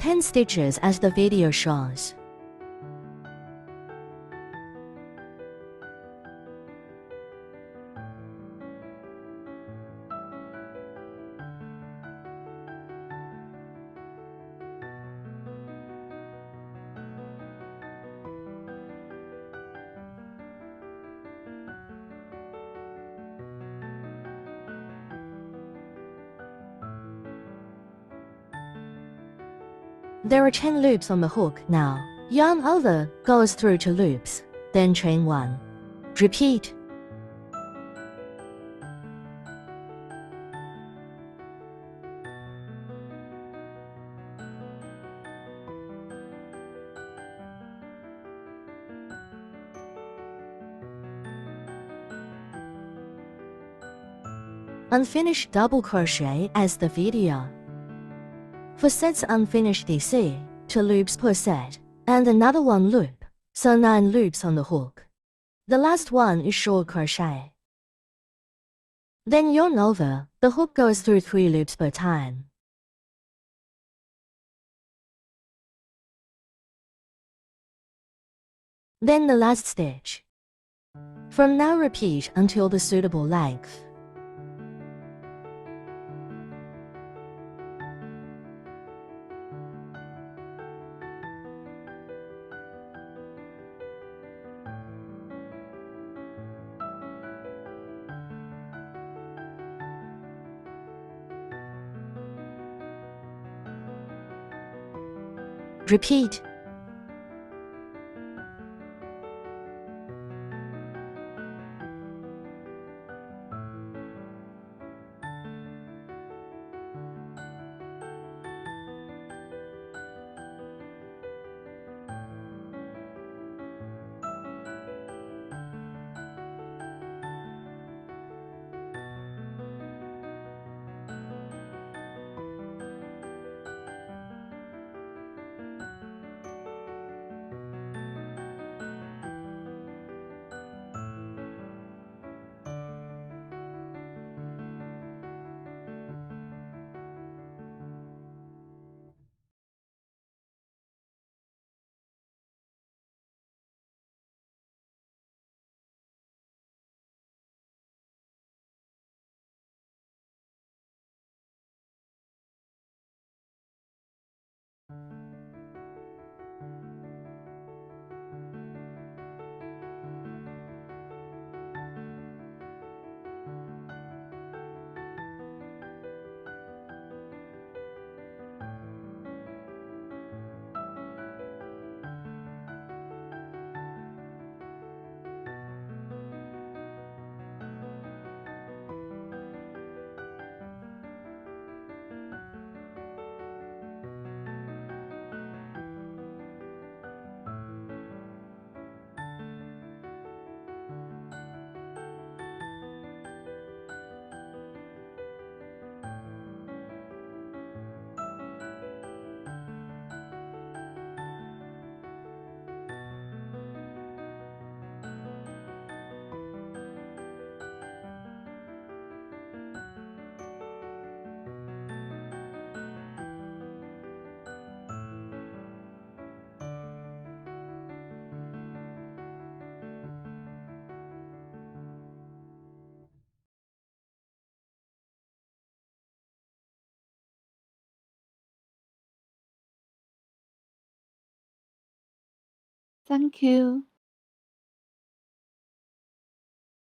10 stitches as the video shows. There are 10 loops on the hook now. Yarn over, goes through 2 loops, then chain 1. Repeat. Unfinished double crochet as the video. For sets unfinished DC, 2 loops per set, and another 1 loop, so 9 loops on the hook. The last one is short crochet. Then yarn over, the hook goes through 3 loops per time. Then the last stitch. From now repeat until the suitable length. Repeat. Thank you.